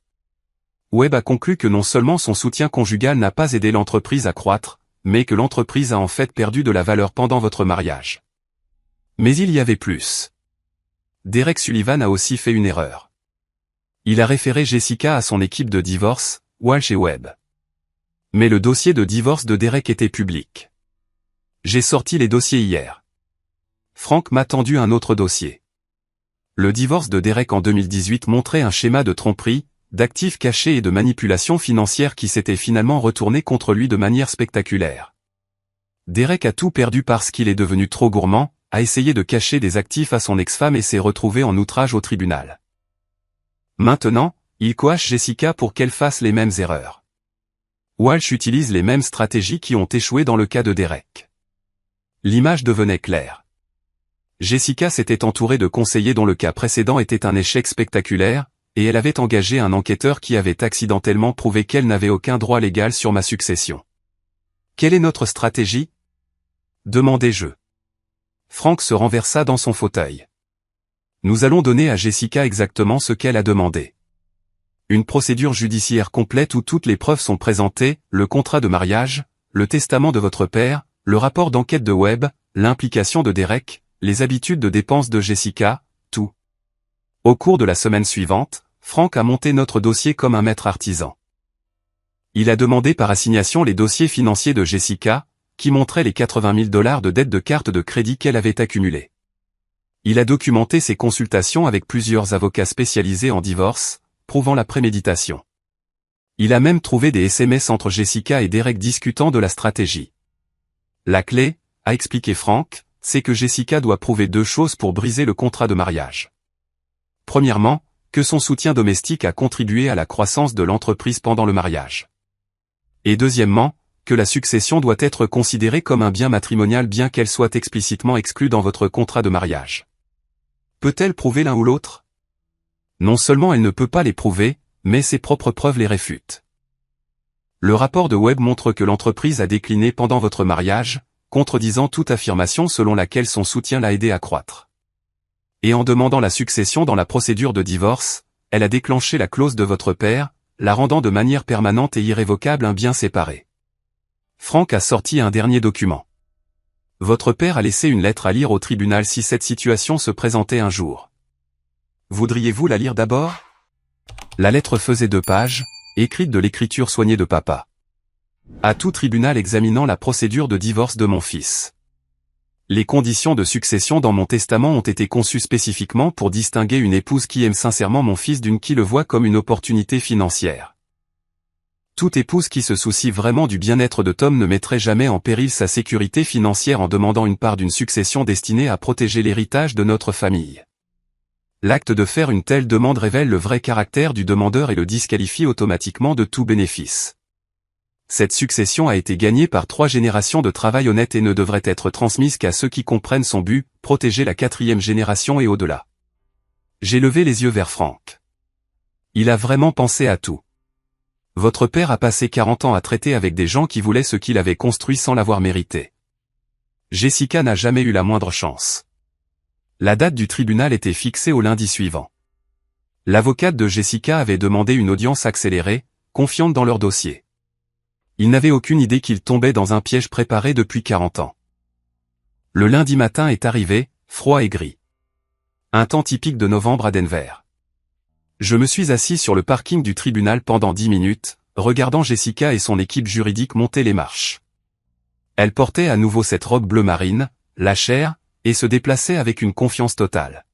Webb a conclu que non seulement son soutien conjugal n'a pas aidé l'entreprise à croître, mais que l'entreprise a en fait perdu de la valeur pendant votre mariage. Mais il y avait plus. Derek Sullivan a aussi fait une erreur. Il a référé Jessica à son équipe de divorce, Walsh et Webb. Mais le dossier de divorce de Derek était public. J'ai sorti les dossiers hier. Frank m'a tendu un autre dossier. Le divorce de Derek en 2018 montrait un schéma de tromperie, d'actifs cachés et de manipulation financière qui s'était finalement retourné contre lui de manière spectaculaire. Derek a tout perdu parce qu'il est devenu trop gourmand, a essayé de cacher des actifs à son ex-femme et s'est retrouvé en outrage au tribunal. Maintenant, il coache Jessica pour qu'elle fasse les mêmes erreurs. Walsh utilise les mêmes stratégies qui ont échoué dans le cas de Derek. L'image devenait claire. Jessica s'était entourée de conseillers dont le cas précédent était un échec spectaculaire, et elle avait engagé un enquêteur qui avait accidentellement prouvé qu'elle n'avait aucun droit légal sur ma succession. Quelle est notre stratégie? Demandai-je. Frank se renversa dans son fauteuil. Nous allons donner à Jessica exactement ce qu'elle a demandé. Une procédure judiciaire complète où toutes les preuves sont présentées, le contrat de mariage, le testament de votre père, le rapport d'enquête de Webb, l'implication de Derek, les habitudes de dépenses de Jessica, tout. Au cours de la semaine suivante, Frank a monté notre dossier comme un maître artisan. Il a demandé par assignation les dossiers financiers de Jessica, qui montraient les 80 000 $ de dettes de carte de crédit qu'elle avait accumulées. Il a documenté ses consultations avec plusieurs avocats spécialisés en divorce, prouvant la préméditation. Il a même trouvé des SMS entre Jessica et Derek discutant de la stratégie. La clé, a expliqué Frank, c'est que Jessica doit prouver deux choses pour briser le contrat de mariage. Premièrement, que son soutien domestique a contribué à la croissance de l'entreprise pendant le mariage. Et deuxièmement, que la succession doit être considérée comme un bien matrimonial bien qu'elle soit explicitement exclue dans votre contrat de mariage. Peut-elle prouver l'un ou l'autre? Non seulement elle ne peut pas les prouver, mais ses propres preuves les réfutent. Le rapport de Webb montre que l'entreprise a décliné pendant votre mariage, contredisant toute affirmation selon laquelle son soutien l'a aidé à croître. Et en demandant la succession dans la procédure de divorce, elle a déclenché la clause de votre père, la rendant de manière permanente et irrévocable un bien séparé. Frank a sorti un dernier document. Votre père a laissé une lettre à lire au tribunal si cette situation se présentait un jour. Voudriez-vous la lire d'abord? La lettre faisait 2 pages, écrite de l'écriture soignée de papa. À tout tribunal examinant la procédure de divorce de mon fils. Les conditions de succession dans mon testament ont été conçues spécifiquement pour distinguer une épouse qui aime sincèrement mon fils d'une qui le voit comme une opportunité financière. Toute épouse qui se soucie vraiment du bien-être de Tom ne mettrait jamais en péril sa sécurité financière en demandant une part d'une succession destinée à protéger l'héritage de notre famille. L'acte de faire une telle demande révèle le vrai caractère du demandeur et le disqualifie automatiquement de tout bénéfice. Cette succession a été gagnée par 3 générations de travail honnête et ne devrait être transmise qu'à ceux qui comprennent son but, protéger la 4e génération et au-delà. J'ai levé les yeux vers Frank. Il a vraiment pensé à tout. Votre père a passé 40 ans à traiter avec des gens qui voulaient ce qu'il avait construit sans l'avoir mérité. Jessica n'a jamais eu la moindre chance. La date du tribunal était fixée au lundi suivant. L'avocate de Jessica avait demandé une audience accélérée, confiante dans leur dossier. Il n'avait aucune idée qu'il tombait dans un piège préparé depuis 40 ans. Le lundi matin est arrivé, froid et gris. Un temps typique de novembre à Denver. Je me suis assis sur le parking du tribunal pendant 10 minutes, regardant Jessica et son équipe juridique monter les marches. Elle portait à nouveau cette robe bleu marine, la chair, et se déplaçait avec une confiance totale.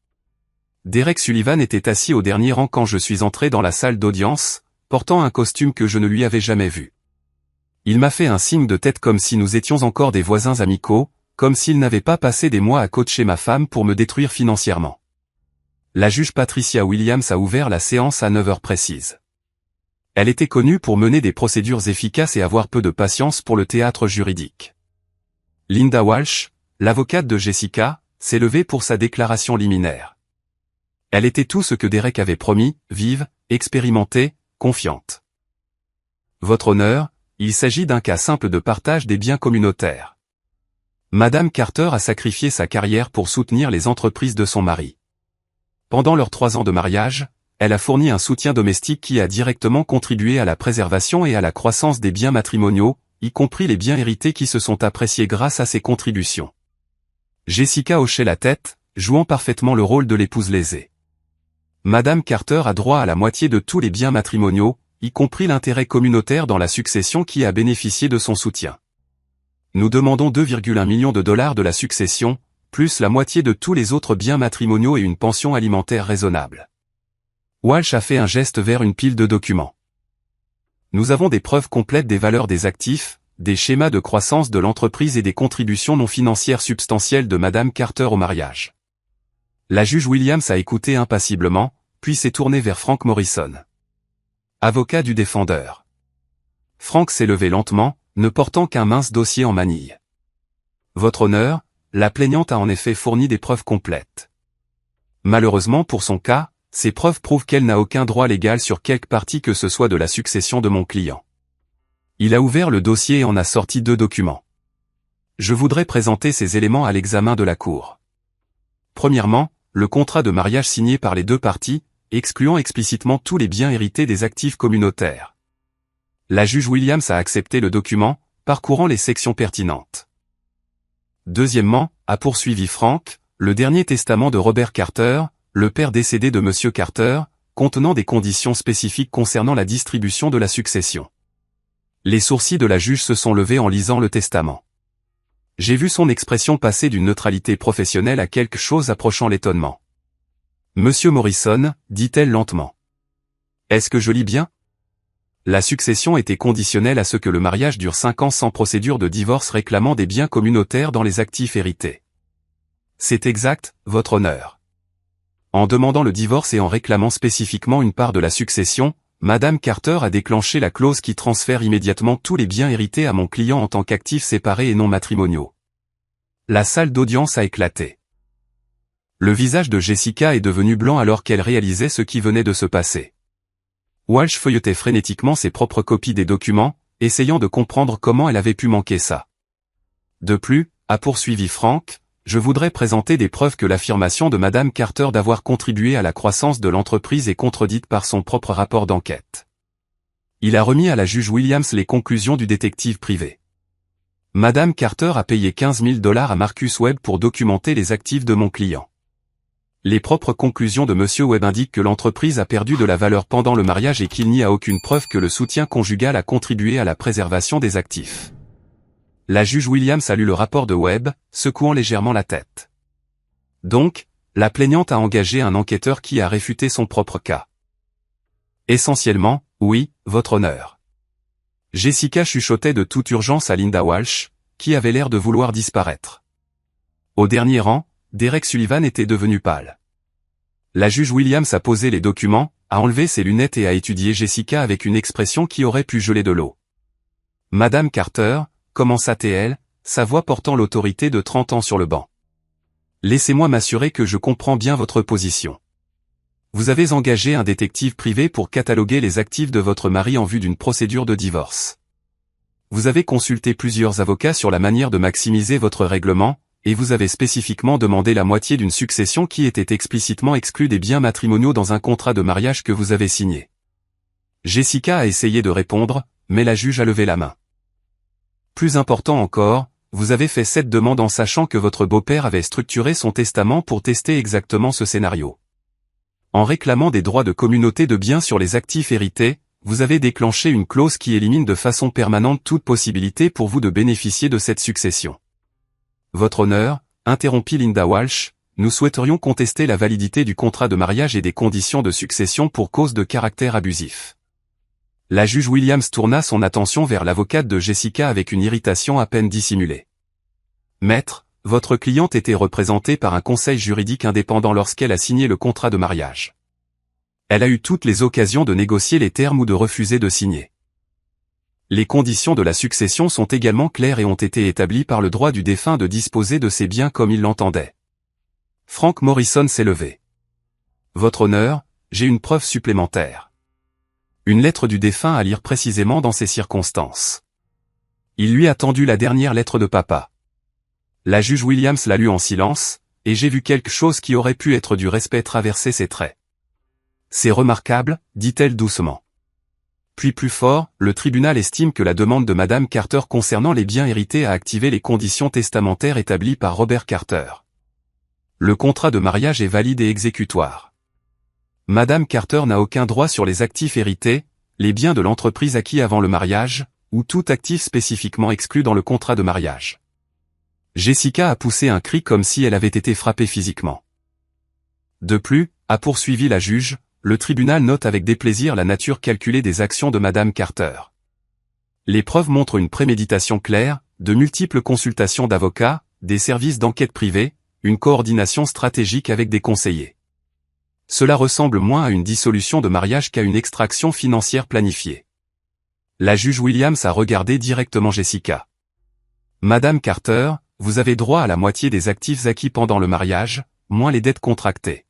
Derek Sullivan était assis au dernier rang quand je suis entré dans la salle d'audience, portant un costume que je ne lui avais jamais vu. Il m'a fait un signe de tête comme si nous étions encore des voisins amicaux, comme s'il n'avait pas passé des mois à coacher ma femme pour me détruire financièrement. La juge Patricia Williams a ouvert la séance à 9 heures précises. Elle était connue pour mener des procédures efficaces et avoir peu de patience pour le théâtre juridique. Linda Walsh, l'avocate de Jessica, s'est levée pour sa déclaration liminaire. Elle était tout ce que Derek avait promis, vive, expérimentée, confiante. Votre honneur, il s'agit d'un cas simple de partage des biens communautaires. Madame Carter a sacrifié sa carrière pour soutenir les entreprises de son mari. Pendant leurs 3 ans de mariage, elle a fourni un soutien domestique qui a directement contribué à la préservation et à la croissance des biens matrimoniaux, y compris les biens hérités qui se sont appréciés grâce à ses contributions. Jessica hochait la tête, jouant parfaitement le rôle de l'épouse lésée. Madame Carter a droit à la moitié de tous les biens matrimoniaux, y compris l'intérêt communautaire dans la succession qui a bénéficié de son soutien. Nous demandons 2,1 millions de dollars de la succession, plus la moitié de tous les autres biens matrimoniaux et une pension alimentaire raisonnable. Walsh a fait un geste vers une pile de documents. Nous avons des preuves complètes des valeurs des actifs, des schémas de croissance de l'entreprise et des contributions non financières substantielles de Madame Carter au mariage. La juge Williams a écouté impassiblement, puis s'est tournée vers Frank Morrison. Avocat du défendeur. Frank s'est levé lentement, ne portant qu'un mince dossier en manille. Votre honneur, la plaignante a en effet fourni des preuves complètes. Malheureusement pour son cas, ces preuves prouvent qu'elle n'a aucun droit légal sur quelque partie que ce soit de la succession de mon client. Il a ouvert le dossier et en a sorti 2 documents. Je voudrais présenter ces éléments à l'examen de la Cour. Premièrement, le contrat de mariage signé par les 2 parties, excluant explicitement tous les biens hérités des actifs communautaires. La juge Williams a accepté le document, parcourant les sections pertinentes. Deuxièmement, a poursuivi Frank, le dernier testament de Robert Carter, le père décédé de Monsieur Carter, contenant des conditions spécifiques concernant la distribution de la succession. Les sourcils de la juge se sont levés en lisant le testament. J'ai vu son expression passer d'une neutralité professionnelle à quelque chose approchant l'étonnement. Monsieur Morrison, dit-elle lentement. Est-ce que je lis bien? La succession était conditionnelle à ce que le mariage dure 5 ans sans procédure de divorce réclamant des biens communautaires dans les actifs hérités. C'est exact, votre honneur. En demandant le divorce et en réclamant spécifiquement une part de la succession, Madame Carter a déclenché la clause qui transfère immédiatement tous les biens hérités à mon client en tant qu'actifs séparés et non matrimoniaux. La salle d'audience a éclaté. Le visage de Jessica est devenu blanc alors qu'elle réalisait ce qui venait de se passer. Walsh feuilletait frénétiquement ses propres copies des documents, essayant de comprendre comment elle avait pu manquer ça. De plus, a poursuivi Frank, je voudrais présenter des preuves que l'affirmation de Madame Carter d'avoir contribué à la croissance de l'entreprise est contredite par son propre rapport d'enquête. Il a remis à la juge Williams les conclusions du détective privé. Madame Carter a payé 15 000 $ à Marcus Webb pour documenter les actifs de mon client. Les propres conclusions de Monsieur Webb indiquent que l'entreprise a perdu de la valeur pendant le mariage et qu'il n'y a aucune preuve que le soutien conjugal a contribué à la préservation des actifs. La juge Williams a lu le rapport de Webb, secouant légèrement la tête. Donc, la plaignante a engagé un enquêteur qui a réfuté son propre cas. Essentiellement, oui, votre honneur. Jessica chuchotait de toute urgence à Linda Walsh, qui avait l'air de vouloir disparaître. Au dernier rang, Derek Sullivan était devenu pâle. La juge Williams a posé les documents, a enlevé ses lunettes et a étudié Jessica avec une expression qui aurait pu geler de l'eau. Madame Carter, commença-t-elle, sa voix portant l'autorité de 30 ans sur le banc. Laissez-moi m'assurer que je comprends bien votre position. Vous avez engagé un détective privé pour cataloguer les actifs de votre mari en vue d'une procédure de divorce. Vous avez consulté plusieurs avocats sur la manière de maximiser votre règlement, et vous avez spécifiquement demandé la moitié d'une succession qui était explicitement exclue des biens matrimoniaux dans un contrat de mariage que vous avez signé. Jessica a essayé de répondre, mais la juge a levé la main. Plus important encore, vous avez fait cette demande en sachant que votre beau-père avait structuré son testament pour tester exactement ce scénario. En réclamant des droits de communauté de biens sur les actifs hérités, vous avez déclenché une clause qui élimine de façon permanente toute possibilité pour vous de bénéficier de cette succession. Votre honneur, interrompit Linda Walsh, nous souhaiterions contester la validité du contrat de mariage et des conditions de succession pour cause de caractère abusif. La juge Williams tourna son attention vers l'avocate de Jessica avec une irritation à peine dissimulée. Maître, votre cliente était représentée par un conseil juridique indépendant lorsqu'elle a signé le contrat de mariage. Elle a eu toutes les occasions de négocier les termes ou de refuser de signer. Les conditions de la succession sont également claires et ont été établies par le droit du défunt de disposer de ses biens comme il l'entendait. Frank Morrison s'est levé. Votre honneur, j'ai une preuve supplémentaire. Une lettre du défunt à lire précisément dans ces circonstances. Il lui a tendu la dernière lettre de papa. La juge Williams l'a lue en silence, et j'ai vu quelque chose qui aurait pu être du respect traverser ses traits. C'est remarquable, dit-elle doucement. Puis plus fort, le tribunal estime que la demande de Madame Carter concernant les biens hérités a activé les conditions testamentaires établies par Robert Carter. Le contrat de mariage est valide et exécutoire. Madame Carter n'a aucun droit sur les actifs hérités, les biens de l'entreprise acquis avant le mariage, ou tout actif spécifiquement exclu dans le contrat de mariage. Jessica a poussé un cri comme si elle avait été frappée physiquement. De plus, a poursuivi la juge, le tribunal note avec déplaisir la nature calculée des actions de Madame Carter. Les preuves montrent une préméditation claire, de multiples consultations d'avocats, des services d'enquête privés, une coordination stratégique avec des conseillers. Cela ressemble moins à une dissolution de mariage qu'à une extraction financière planifiée. La juge Williams a regardé directement Jessica. Madame Carter, vous avez droit à la moitié des actifs acquis pendant le mariage, moins les dettes contractées.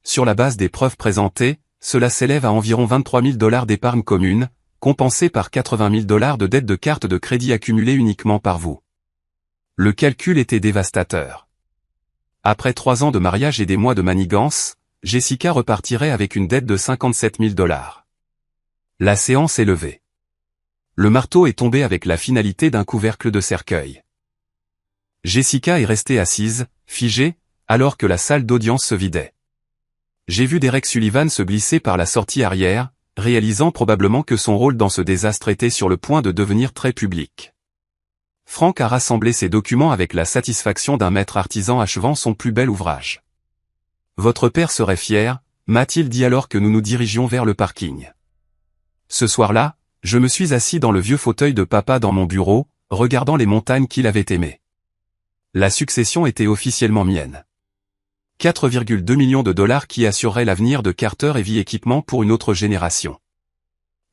Sur la base des preuves présentées, cela s'élève à environ 23 000 $ d'épargne commune, compensée par 80 000 $ de dettes de carte de crédit accumulées uniquement par vous. Le calcul était dévastateur. Après 3 ans de mariage et des mois de manigance, Jessica repartirait avec une dette de 57 000 $. La séance est levée. Le marteau est tombé avec la finalité d'un couvercle de cercueil. Jessica est restée assise, figée, alors que la salle d'audience se vidait. J'ai vu Derek Sullivan se glisser par la sortie arrière, réalisant probablement que son rôle dans ce désastre était sur le point de devenir très public. Frank a rassemblé ses documents avec la satisfaction d'un maître artisan achevant son plus bel ouvrage. Votre père serait fier, m'a-t-il dit alors que nous nous dirigions vers le parking. Ce soir-là, je me suis assis dans le vieux fauteuil de papa dans mon bureau, regardant les montagnes qu'il avait aimées. La succession était officiellement mienne. 4,2 millions de $ qui assureraient l'avenir de Carter et Vie Équipement pour une autre génération.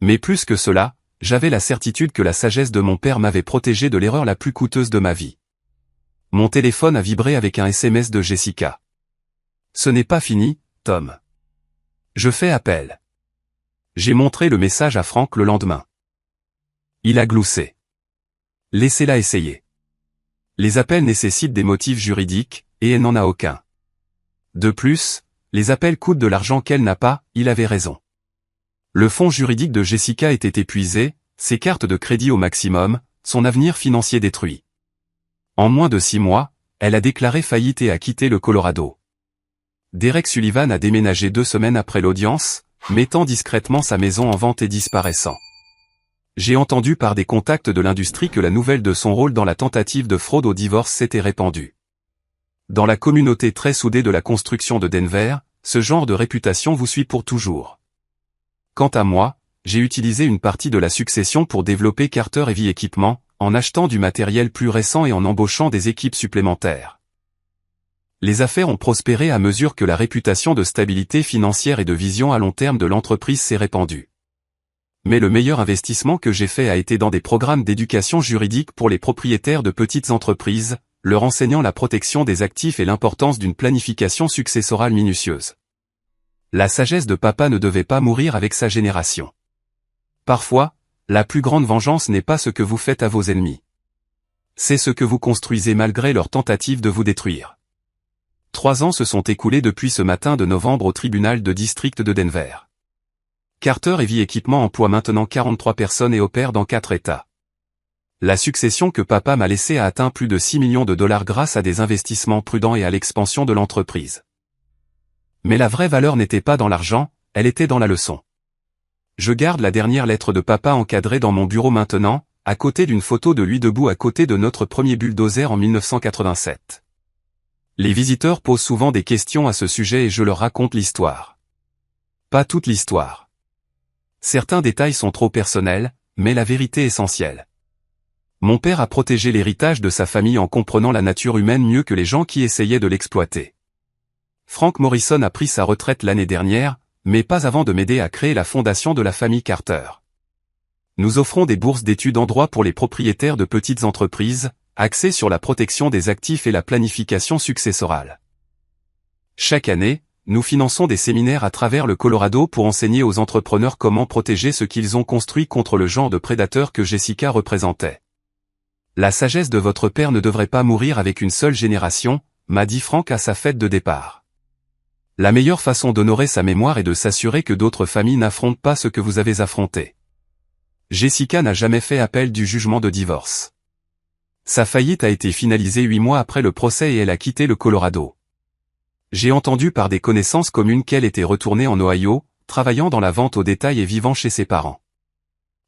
Mais plus que cela, j'avais la certitude que la sagesse de mon père m'avait protégé de l'erreur la plus coûteuse de ma vie. Mon téléphone a vibré avec un SMS de Jessica. Ce n'est pas fini, Tom. Je fais appel. J'ai montré le message à Frank le lendemain. Il a gloussé. Laissez-la essayer. Les appels nécessitent des motifs juridiques, et elle n'en a aucun. De plus, les appels coûtent de l'argent qu'elle n'a pas, il avait raison. Le fonds juridique de Jessica était épuisé, ses cartes de crédit au maximum, son avenir financier détruit. En moins de 6 mois, elle a déclaré faillite et a quitté le Colorado. Derek Sullivan a déménagé 2 semaines après l'audience, mettant discrètement sa maison en vente et disparaissant. J'ai entendu par des contacts de l'industrie que la nouvelle de son rôle dans la tentative de fraude au divorce s'était répandue. Dans la communauté très soudée de la construction de Denver, ce genre de réputation vous suit pour toujours. Quant à moi, j'ai utilisé une partie de la succession pour développer Carter Heavy Equipment, en achetant du matériel plus récent et en embauchant des équipes supplémentaires. Les affaires ont prospéré à mesure que la réputation de stabilité financière et de vision à long terme de l'entreprise s'est répandue. Mais le meilleur investissement que j'ai fait a été dans des programmes d'éducation juridique pour les propriétaires de petites entreprises, leur enseignant la protection des actifs et l'importance d'une planification successorale minutieuse. La sagesse de papa ne devait pas mourir avec sa génération. Parfois, la plus grande vengeance n'est pas ce que vous faites à vos ennemis. C'est ce que vous construisez malgré leur tentative de vous détruire. 3 ans se sont écoulés depuis ce matin de novembre au tribunal de district de Denver. Carter Heavy Equipment emploie maintenant 43 personnes et opère dans 4 États. La succession que papa m'a laissée a atteint plus de 6 millions de dollars grâce à des investissements prudents et à l'expansion de l'entreprise. Mais la vraie valeur n'était pas dans l'argent, elle était dans la leçon. Je garde la dernière lettre de papa encadrée dans mon bureau maintenant, à côté d'une photo de lui debout à côté de notre premier bulldozer en 1987. Les visiteurs posent souvent des questions à ce sujet et je leur raconte l'histoire. Pas toute l'histoire. Certains détails sont trop personnels, mais la vérité essentielle. Mon père a protégé l'héritage de sa famille en comprenant la nature humaine mieux que les gens qui essayaient de l'exploiter. Frank Morrison a pris sa retraite l'année dernière, mais pas avant de m'aider à créer la fondation de la famille Carter. Nous offrons des bourses d'études en droit pour les propriétaires de petites entreprises, axées sur la protection des actifs et la planification successorale. Chaque année, nous finançons des séminaires à travers le Colorado pour enseigner aux entrepreneurs comment protéger ce qu'ils ont construit contre le genre de prédateurs que Jessica représentait. La sagesse de votre père ne devrait pas mourir avec une seule génération, m'a dit Frank à sa fête de départ. La meilleure façon d'honorer sa mémoire est de s'assurer que d'autres familles n'affrontent pas ce que vous avez affronté. Jessica n'a jamais fait appel du jugement de divorce. Sa faillite a été finalisée 8 mois après le procès et elle a quitté le Colorado. J'ai entendu par des connaissances communes qu'elle était retournée en Ohio, travaillant dans la vente au détail et vivant chez ses parents.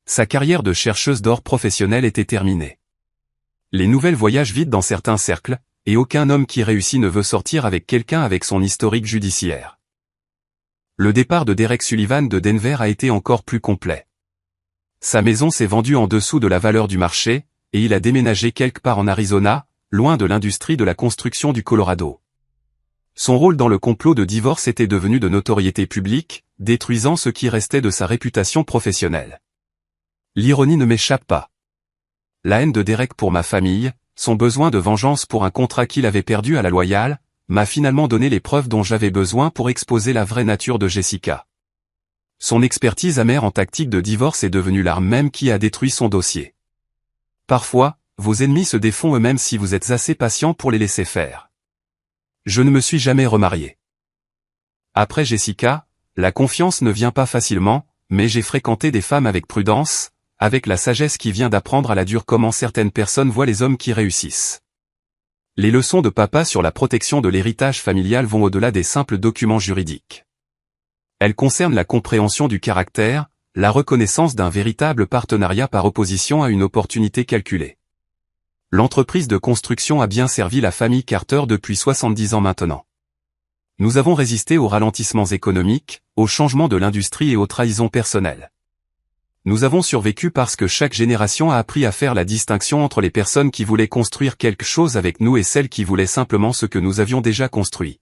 Sa carrière de chercheuse d'or professionnelle était terminée. Les nouvelles voyagent vite dans certains cercles, et aucun homme qui réussit ne veut sortir avec quelqu'un avec son historique judiciaire. Le départ de Derek Sullivan de Denver a été encore plus complet. Sa maison s'est vendue en dessous de la valeur du marché, et il a déménagé quelque part en Arizona, loin de l'industrie de la construction du Colorado. Son rôle dans le complot de divorce était devenu de notoriété publique, détruisant ce qui restait de sa réputation professionnelle. L'ironie ne m'échappe pas. La haine de Derek pour ma famille, son besoin de vengeance pour un contrat qu'il avait perdu à la loyale, m'a finalement donné les preuves dont j'avais besoin pour exposer la vraie nature de Jessica. Son expertise amère en tactique de divorce est devenue l'arme même qui a détruit son dossier. Parfois, vos ennemis se défont eux-mêmes si vous êtes assez patient pour les laisser faire. Je ne me suis jamais remarié. Après Jessica, la confiance ne vient pas facilement, mais j'ai fréquenté des femmes avec prudence, avec la sagesse qui vient d'apprendre à la dure comment certaines personnes voient les hommes qui réussissent. Les leçons de papa sur la protection de l'héritage familial vont au-delà des simples documents juridiques. Elles concernent la compréhension du caractère, la reconnaissance d'un véritable partenariat par opposition à une opportunité calculée. L'entreprise de construction a bien servi la famille Carter depuis 70 ans maintenant. Nous avons résisté aux ralentissements économiques, aux changements de l'industrie et aux trahisons personnelles. Nous avons survécu parce que chaque génération a appris à faire la distinction entre les personnes qui voulaient construire quelque chose avec nous et celles qui voulaient simplement ce que nous avions déjà construit.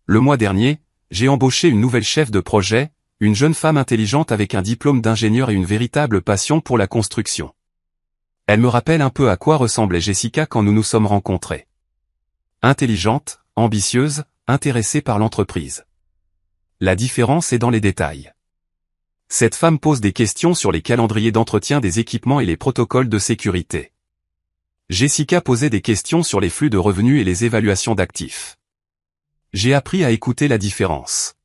Le mois dernier, j'ai embauché une nouvelle chef de projet, une jeune femme intelligente avec un diplôme d'ingénieur et une véritable passion pour la construction. Elle me rappelle un peu à quoi ressemblait Jessica quand nous nous sommes rencontrés. Intelligente, ambitieuse, intéressée par l'entreprise. La différence est dans les détails. Cette femme pose des questions sur les calendriers d'entretien des équipements et les protocoles de sécurité. Jessica posait des questions sur les flux de revenus et les évaluations d'actifs. J'ai appris à écouter la différence.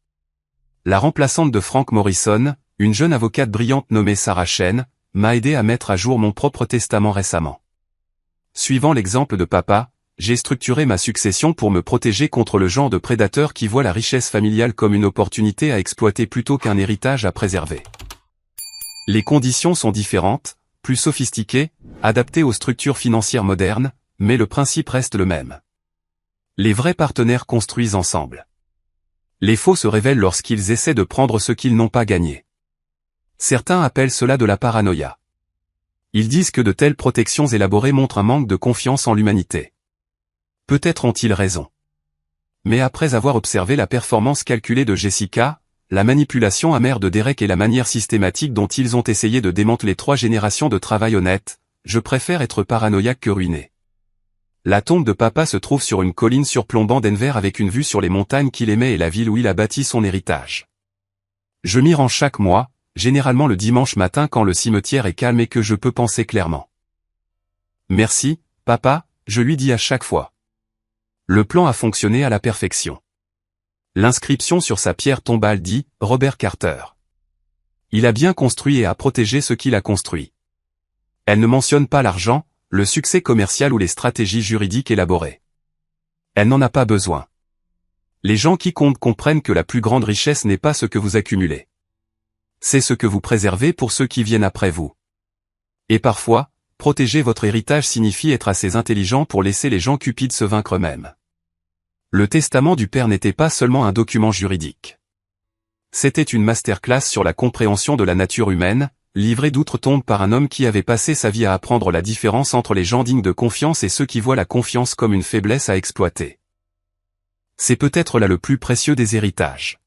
La remplaçante de Frank Morrison, une jeune avocate brillante nommée Sarah Chen, m'a aidé à mettre à jour mon propre testament récemment. Suivant l'exemple de papa, j'ai structuré ma succession pour me protéger contre le genre de prédateur qui voit la richesse familiale comme une opportunité à exploiter plutôt qu'un héritage à préserver. Les conditions sont différentes, plus sophistiquées, adaptées aux structures financières modernes, mais le principe reste le même. Les vrais partenaires construisent ensemble. Les faux se révèlent lorsqu'ils essaient de prendre ce qu'ils n'ont pas gagné. Certains appellent cela de la paranoïa. Ils disent que de telles protections élaborées montrent un manque de confiance en l'humanité. Peut-être ont-ils raison. Mais après avoir observé la performance calculée de Jessica, la manipulation amère de Derek et la manière systématique dont ils ont essayé de démanteler 3 générations de travail honnête, je préfère être paranoïaque que ruiné. La tombe de papa se trouve sur une colline surplombant Denver avec une vue sur les montagnes qu'il aimait et la ville où il a bâti son héritage. Je m'y rends chaque mois, généralement le dimanche matin quand le cimetière est calme et que je peux penser clairement. Merci, papa, je lui dis à chaque fois. Le plan a fonctionné à la perfection. L'inscription sur sa pierre tombale dit « Robert Carter ». Il a bien construit et a protégé ce qu'il a construit. Elle ne mentionne pas l'argent, le succès commercial ou les stratégies juridiques élaborées. Elle n'en a pas besoin. Les gens qui comptent comprennent que la plus grande richesse n'est pas ce que vous accumulez. C'est ce que vous préservez pour ceux qui viennent après vous. Et parfois, protéger votre héritage signifie être assez intelligent pour laisser les gens cupides se vaincre eux-mêmes. Le testament du père n'était pas seulement un document juridique. C'était une masterclass sur la compréhension de la nature humaine, livrée d'outre-tombe par un homme qui avait passé sa vie à apprendre la différence entre les gens dignes de confiance et ceux qui voient la confiance comme une faiblesse à exploiter. C'est peut-être là le plus précieux des héritages.